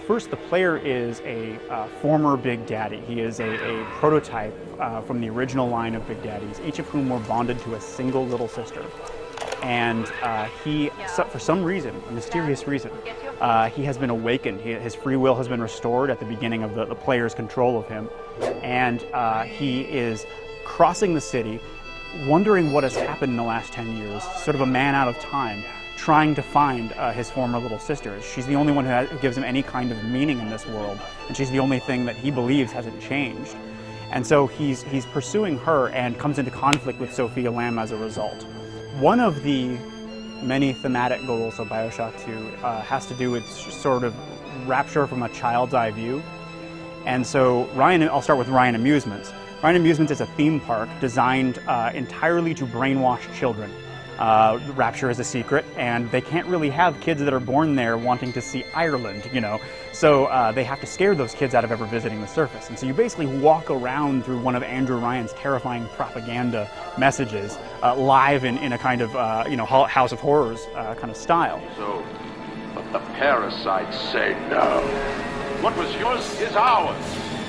First, the player is a former Big Daddy. He is a prototype from the original line of Big Daddies, each of whom were bonded to a single little sister. And for some reason, a mysterious reason, he has been awakened. His free will has been restored at the beginning of the player's control of him. And he is crossing the city, wondering what has happened in the last 10 years, sort of a man out of time, trying to find his former little sister. She's the only one who gives him any kind of meaning in this world, and she's the only thing that he believes hasn't changed. And so he's pursuing her and comes into conflict with Sophia Lamb as a result. One of the many thematic goals of Bioshock 2 has to do with sort of rapture from a child's eye view. And so I'll start with Ryan Amusements. Ryan Amusements is a theme park designed entirely to brainwash children. Rapture is a secret, and they can't really have kids that are born there wanting to see Ireland, you know. So they have to scare those kids out of ever visiting the surface. And so you basically walk around through one of Andrew Ryan's terrifying propaganda messages, live in a kind of, House of Horrors kind of style. So, but the parasites say no. What was yours is ours.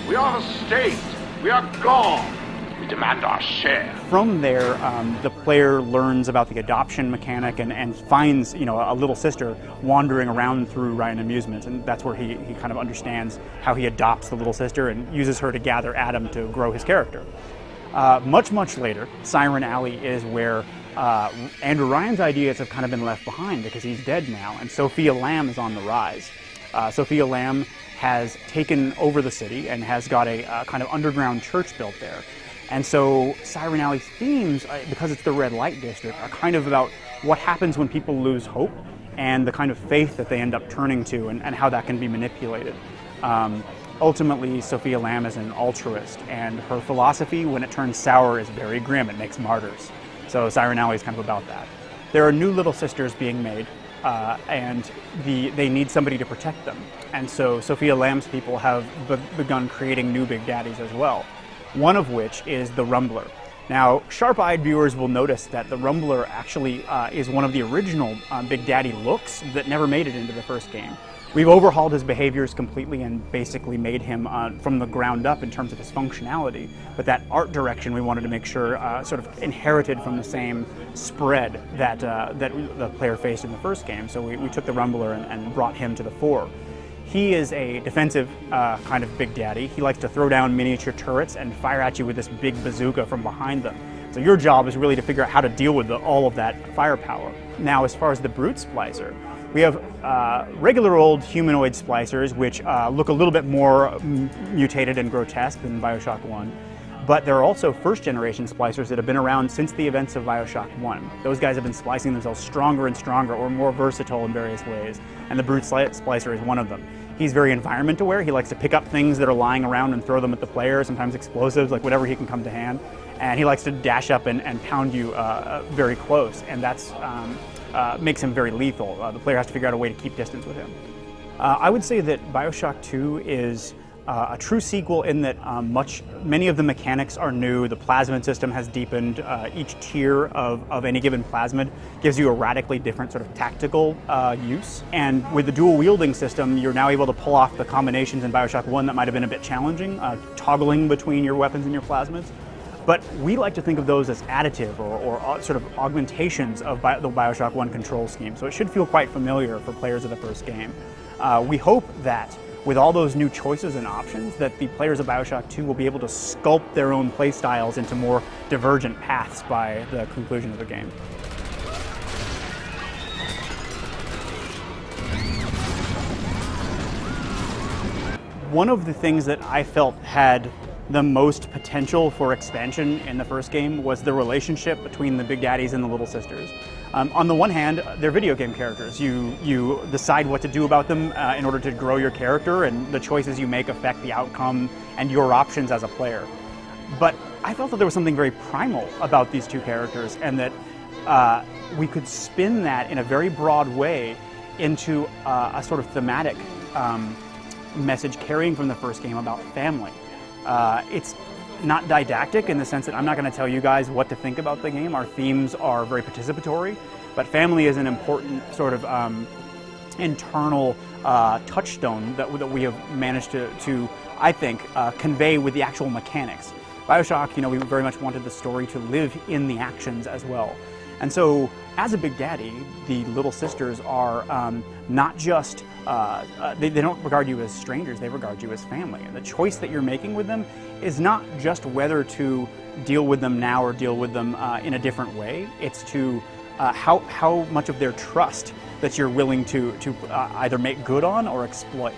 We are the state. We are gone. We demand our share. From there, the player learns about the adoption mechanic and finds, a little sister wandering around through Ryan Amusements, and that's where he kind of understands how he adopts the little sister and uses her to gather Adam to grow his character. Much later, Siren Alley is where Andrew Ryan's ideas have kind of been left behind because he's dead now, and Sophia Lamb is on the rise. Sophia Lamb has taken over the city and has got a kind of underground church built there. And so Siren Alley's themes, because it's the red light district, are kind of about what happens when people lose hope and the kind of faith that they end up turning to and how that can be manipulated. Ultimately, Sophia Lamb is an altruist, and her philosophy, when it turns sour, is very grim. It makes martyrs. So Siren Alley is kind of about that. There are new little sisters being made, and they need somebody to protect them. And so Sophia Lamb's people have begun creating new Big Daddies as well. One of which is the Rumbler. Now, sharp-eyed viewers will notice that the Rumbler actually is one of the original Big Daddy looks that never made it into the first game. We've overhauled his behaviors completely and basically made him from the ground up in terms of his functionality, but that art direction we wanted to make sure sort of inherited from the same spread that the player faced in the first game, so we took the Rumbler and brought him to the fore. He is a defensive kind of Big Daddy. He likes to throw down miniature turrets and fire at you with this big bazooka from behind them. So your job is really to figure out how to deal with all of that firepower. Now, as far as the Brute Splicer, we have regular old humanoid splicers, which look a little bit more mutated and grotesque than Bioshock 1. But there are also first-generation splicers that have been around since the events of Bioshock 1. Those guys have been splicing themselves stronger and stronger, or more versatile in various ways, and the Brute Splicer is one of them. He's very environment aware. He likes to pick up things that are lying around and throw them at the player, sometimes explosives, like whatever he can come to hand. And he likes to dash up and pound you very close, and that's makes him very lethal. The player has to figure out a way to keep distance with him. I would say that Bioshock 2 is a true sequel in that many of the mechanics are new. The plasmid system has deepened. Each tier of any given plasmid gives you a radically different sort of tactical use. And with the dual wielding system, you're now able to pull off the combinations in Bioshock 1 that might have been a bit challenging, toggling between your weapons and your plasmids. But we like to think of those as additive or sort of augmentations of the Bioshock 1 control scheme. So it should feel quite familiar for players of the first game. We hope that with all those new choices and options, that the players of Bioshock 2 will be able to sculpt their own play styles into more divergent paths by the conclusion of the game. One of the things that I felt had the most potential for expansion in the first game was the relationship between the Big Daddies and the Little Sisters. On the one hand, they're video game characters. You decide what to do about them in order to grow your character, and the choices you make affect the outcome and your options as a player. But I felt that there was something very primal about these two characters, and that we could spin that in a very broad way into a sort of thematic message carrying from the first game about family. It's not didactic in the sense that I'm not going to tell you guys what to think about the game. Our themes are very participatory, but family is an important sort of internal touchstone that we have managed to I think, convey with the actual mechanics. Bioshock, we very much wanted the story to live in the actions as well. And so, as a Big Daddy, the little sisters are not just, they don't regard you as strangers, they regard you as family. And the choice that you're making with them is not just whether to deal with them now or deal with them in a different way. It's to how much of their trust that you're willing to either make good on or exploit.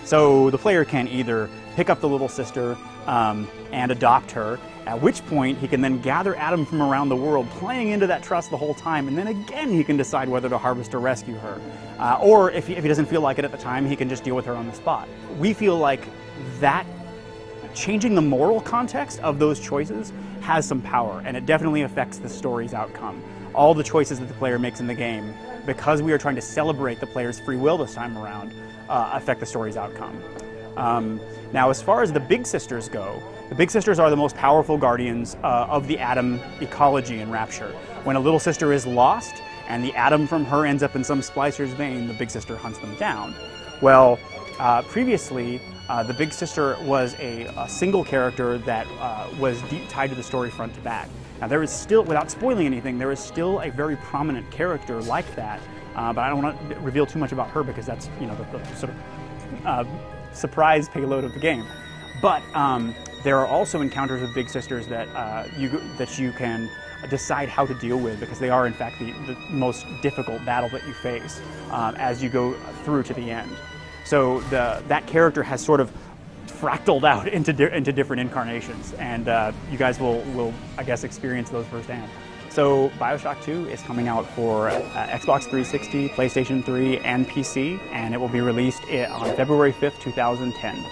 So the player can either pick up the little sister and adopt her, at which point he can then gather Adam from around the world, playing into that trust the whole time, and then again he can decide whether to harvest or rescue her. Or if he doesn't feel like it at the time, he can just deal with her on the spot. We feel like that changing the moral context of those choices has some power, and it definitely affects the story's outcome. All the choices that the player makes in the game, because we are trying to celebrate the player's free will this time around, affect the story's outcome. Now, as far as the Big Sisters go, the Big Sisters are the most powerful guardians of the Adam ecology in Rapture. When a little sister is lost and the Adam from her ends up in some splicer's vein, the Big Sister hunts them down. Well, previously, the Big Sister was a single character that was tied to the story front to back. Now, there is still, without spoiling anything, there is still a very prominent character like that, but I don't want to reveal too much about her because that's, the sort of surprise payload of the game. But there are also encounters with Big Sisters that you can decide how to deal with, because they are in fact the most difficult battle that you face as you go through to the end. So that character has sort of fractaled out into different incarnations, and you guys will I guess experience those firsthand. So Bioshock 2 is coming out for Xbox 360, PlayStation 3, and PC, and it will be released on February 5th, 2010.